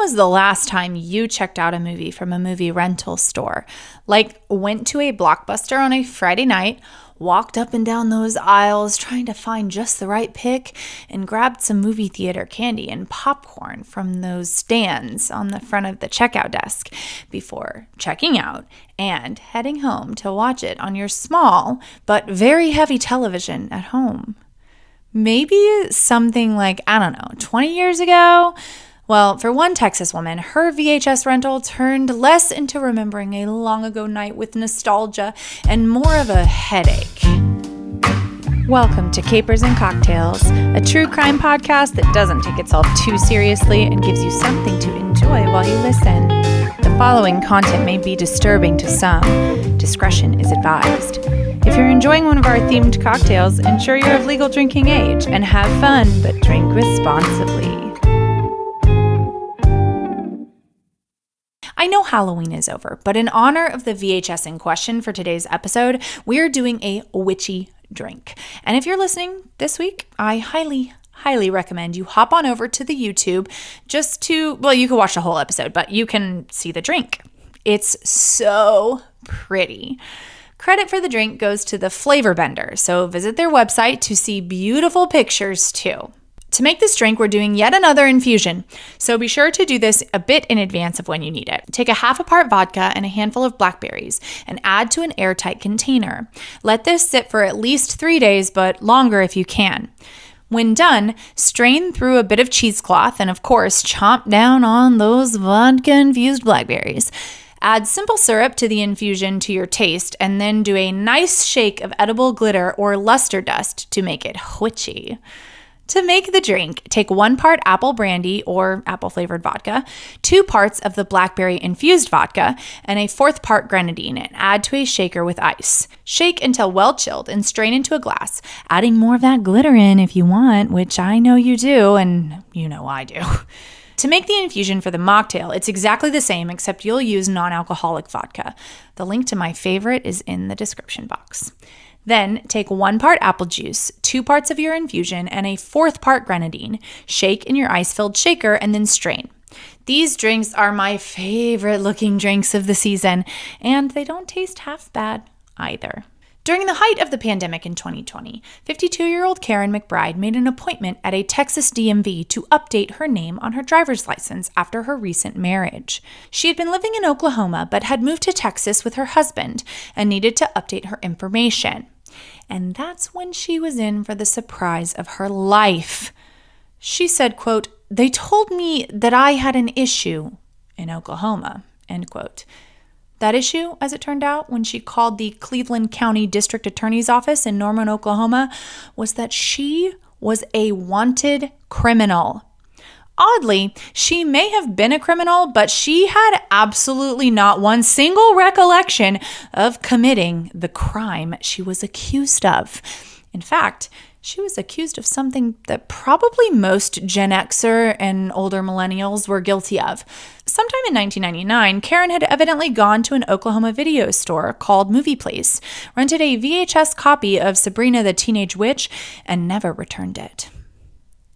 was the last time you checked out a movie from a movie rental store? Like went to a Blockbuster on a Friday night, walked up and down those aisles trying to find just the right pick, and grabbed some movie theater candy and popcorn from those stands on the front of the checkout desk before checking out and heading home to watch it on your small but very heavy television at home. Maybe something like, 20 years ago? Well, for one Texas woman, her VHS rental turned less into remembering a long ago night with nostalgia and more of a headache. Welcome to Capers and Cocktails, a true crime podcast that doesn't take itself too seriously and gives you something to enjoy while you listen. The following content may be disturbing to some. Discretion is advised. If you're enjoying one of our themed cocktails, ensure you're of legal drinking age and have fun, but drink responsibly. I know Halloween is over, but in honor of the VHS in question for today's episode, we're doing a witchy drink. And if you're listening this week, I highly recommend you hop on over to the YouTube you can watch the whole episode, but you can see the drink. It's so pretty. Credit for the drink goes to the flavor bender, so visit their website to see beautiful pictures too. To make this drink, we're doing yet another infusion, so be sure to do this a bit in advance of when you need it. Take a half a part vodka and a handful of blackberries and add to an airtight container. Let this sit for at least 3 days, but longer if you can. When done, strain through a bit of cheesecloth and, of course, chomp down on those vodka-infused blackberries. Add simple syrup to the infusion to your taste, and then do a nice shake of edible glitter or luster dust to make it witchy. To make the drink, take 1 part apple brandy or apple-flavored vodka, 2 parts of the blackberry infused vodka, and a 4th part grenadine, and add to a shaker with ice. Shake until well chilled and strain into a glass, adding more of that glitter in if you want, which I know you do, and you know I do. To make the infusion for the mocktail, it's exactly the same except you'll use non-alcoholic vodka. The link to my favorite is in the description box. Then take 1 part apple juice, 2 parts of your infusion, and a 4th part grenadine. Shake in your ice-filled shaker and then strain. These drinks are my favorite looking drinks of the season, and they don't taste half bad either. During the height of the pandemic in 2020, 52-year-old Karen McBride made an appointment at a Texas DMV to update her name on her driver's license after her recent marriage. She had been living in Oklahoma but had moved to Texas with her husband and needed to update her information. And that's when she was in for the surprise of her life. She said, quote, "They told me that I had an issue in Oklahoma," end quote. That issue, as it turned out, when she called the Cleveland County District Attorney's Office in Norman, Oklahoma, was that she was a wanted criminal. Oddly, she may have been a criminal, but she had absolutely not one single recollection of committing the crime she was accused of. In fact, she was accused of something that probably most Gen Xer and older millennials were guilty of. Sometime in 1999, Karen had evidently gone to an Oklahoma video store called Movie Place, rented a VHS copy of Sabrina the Teenage Witch, and never returned it.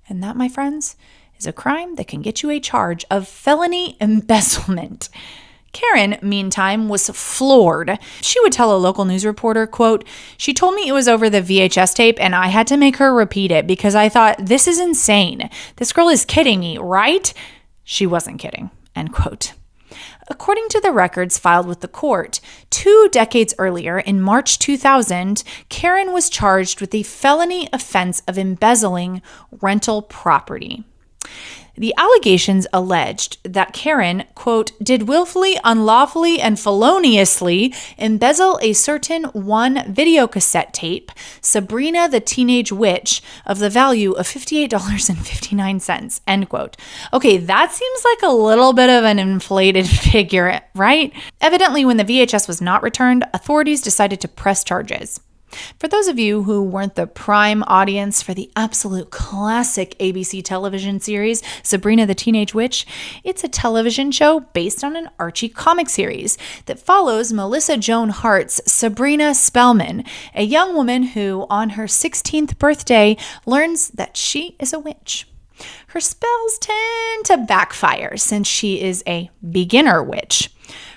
And that, my friends, is a crime that can get you a charge of felony embezzlement. Karen, meantime, was floored. She would tell a local news reporter, quote, "She told me it was over the VHS tape and I had to make her repeat it because I thought, this is insane. This girl is kidding me, right?" She wasn't kidding, end quote. According to the records filed with the court, 2 decades earlier, in March 2000, Karen was charged with the felony offense of embezzling rental property. The allegations alleged that Karen, quote, "did willfully, unlawfully, and feloniously embezzle a certain 1 videocassette tape, Sabrina the Teenage Witch, of the value of $58.59, end quote. Okay, that seems like a little bit of an inflated figure, right? Evidently, when the VHS was not returned, authorities decided to press charges. For those of you who weren't the prime audience for the absolute classic ABC television series, Sabrina the Teenage Witch, it's a television show based on an Archie comic series that follows Melissa Joan Hart's Sabrina Spellman, a young woman who, on her 16th birthday, learns that she is a witch. Her spells tend to backfire since she is a beginner witch.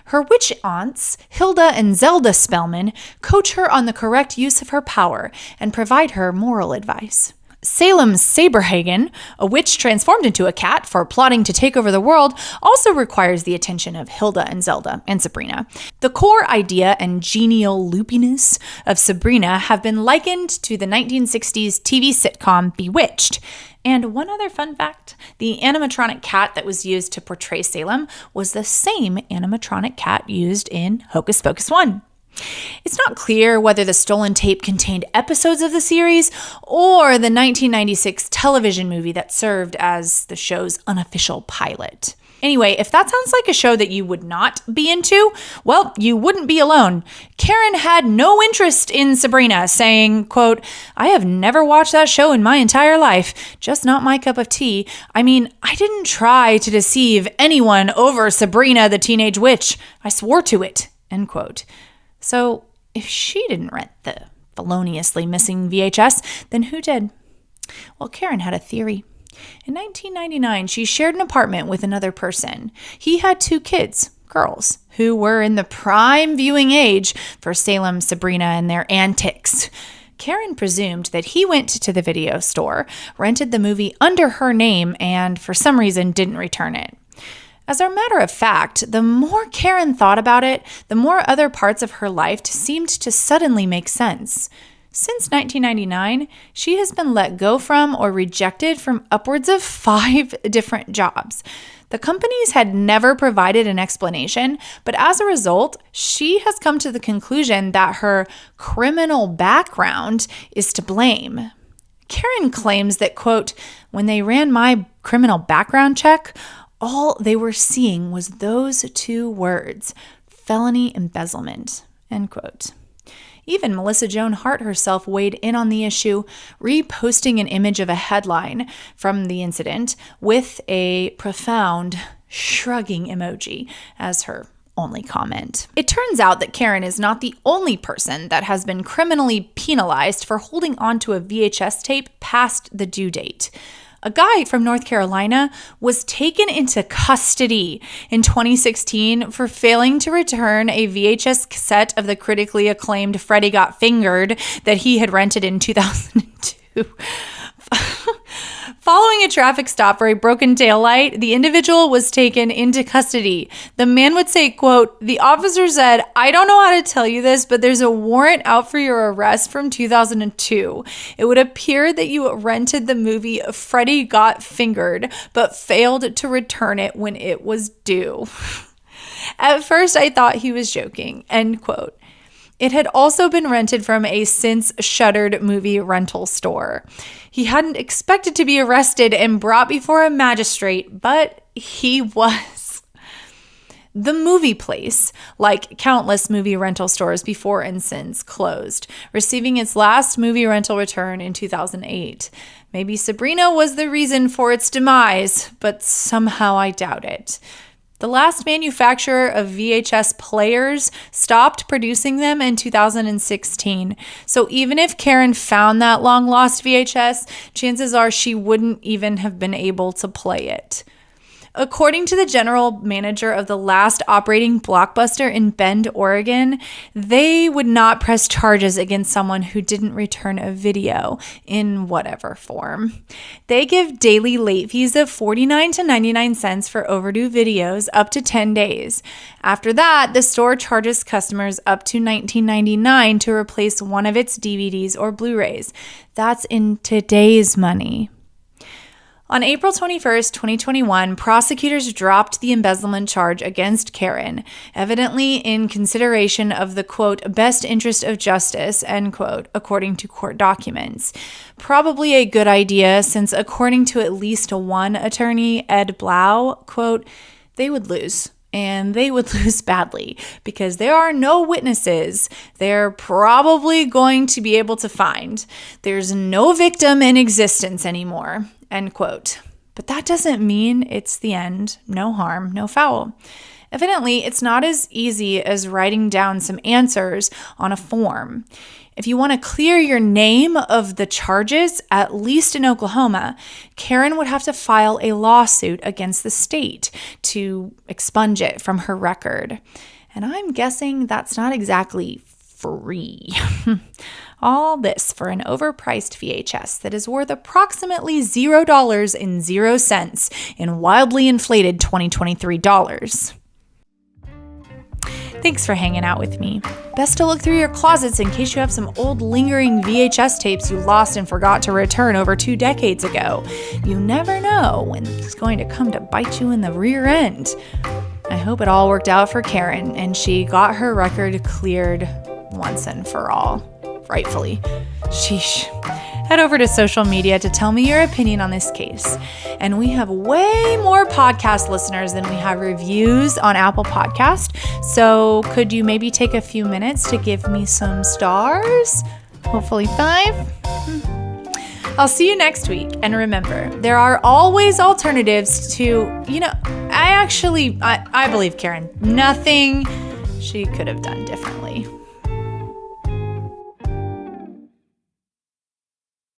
Her witch aunts, Hilda and Zelda Spellman, coach her on the correct use of her power and provide her moral advice. Salem Saberhagen, a witch transformed into a cat for plotting to take over the world, also requires the attention of Hilda and Zelda and Sabrina. The core idea and genial loopiness of Sabrina have been likened to the 1960s TV sitcom Bewitched. And one other fun fact, the animatronic cat that was used to portray Salem was the same animatronic cat used in Hocus Pocus 1. It's not clear whether the stolen tape contained episodes of the series or the 1996 television movie that served as the show's unofficial pilot. Anyway, if that sounds like a show that you would not be into, well, you wouldn't be alone. Karen had no interest in Sabrina, saying, quote, "I have never watched that show in my entire life. Just not my cup of tea. I mean, I didn't try to deceive anyone over Sabrina the Teenage Witch. I swore to it," end quote. So if she didn't rent the feloniously missing VHS, then who did? Well, Karen had a theory. In 1999, she shared an apartment with another person. He had 2 kids, girls, who were in the prime viewing age for Salem, Sabrina, and their antics. Karen presumed that he went to the video store, rented the movie under her name, and for some reason didn't return it. As a matter of fact, the more Karen thought about it, the more other parts of her life seemed to suddenly make sense. Since 1999, she has been let go from or rejected from upwards of 5 different jobs. The companies had never provided an explanation, but as a result, she has come to the conclusion that her criminal background is to blame. Karen claims that, quote, "When they ran my criminal background check, all they were seeing was those 2 words, felony embezzlement," end quote. Even Melissa Joan Hart herself weighed in on the issue, reposting an image of a headline from the incident with a profound shrugging emoji as her only comment. It turns out that Karen is not the only person that has been criminally penalized for holding onto a VHS tape past the due date. A guy from North Carolina was taken into custody in 2016 for failing to return a VHS cassette of the critically acclaimed Freddy Got Fingered that he had rented in 2002. Following a traffic stop for a broken taillight, the individual was taken into custody. The man would say, quote, "The officer said, 'I don't know how to tell you this, but there's a warrant out for your arrest from 2002. It would appear that you rented the movie Freddy Got Fingered, but failed to return it when it was due.' At first, I thought he was joking," end quote. It had also been rented from a since-shuttered movie rental store. He hadn't expected to be arrested and brought before a magistrate, but he was. The movie place, like countless movie rental stores before and since, closed, receiving its last movie rental return in 2008. Maybe Sabrina was the reason for its demise, but somehow I doubt it. The last manufacturer of VHS players stopped producing them in 2016. So even if Karen found that long-lost VHS, chances are she wouldn't even have been able to play it. According to the general manager of the last operating Blockbuster in Bend, Oregon, they would not press charges against someone who didn't return a video in whatever form. They give daily late fees of 49 to 99 cents for overdue videos up to 10 days. After that, the store charges customers up to $19.99 to replace one of its DVDs or Blu-rays. That's in today's money. On April 21st, 2021, prosecutors dropped the embezzlement charge against Karen, evidently in consideration of the, quote, best interest of justice, end quote, according to court documents. Probably a good idea since, according to at least one attorney, Ed Blau, quote, they would lose. And they would lose badly because there are no witnesses they're probably going to be able to find. There's no victim in existence anymore, end quote. But that doesn't mean it's the end. No harm, no foul. Evidently, it's not as easy as writing down some answers on a form. If you want to clear your name of the charges, at least in Oklahoma, Karen would have to file a lawsuit against the state to expunge it from her record. And I'm guessing that's not exactly free. All this for an overpriced VHS that is worth approximately $0.00 in wildly inflated 2023 dollars. Thanks for hanging out with me. Best to look through your closets in case you have some old lingering VHS tapes you lost and forgot to return over 2 decades ago. You never know when it's going to come to bite you in the rear end. I hope it all worked out for Karen and she got her record cleared once and for all. Rightfully. Sheesh. Head over to social media to tell me your opinion on this case. And we have way more podcast listeners than we have reviews on Apple Podcast. So could you maybe take a few minutes to give me some stars? Hopefully 5. I'll see you next week. And remember, there are always alternatives to, I believe Karen. Nothing she could have done differently.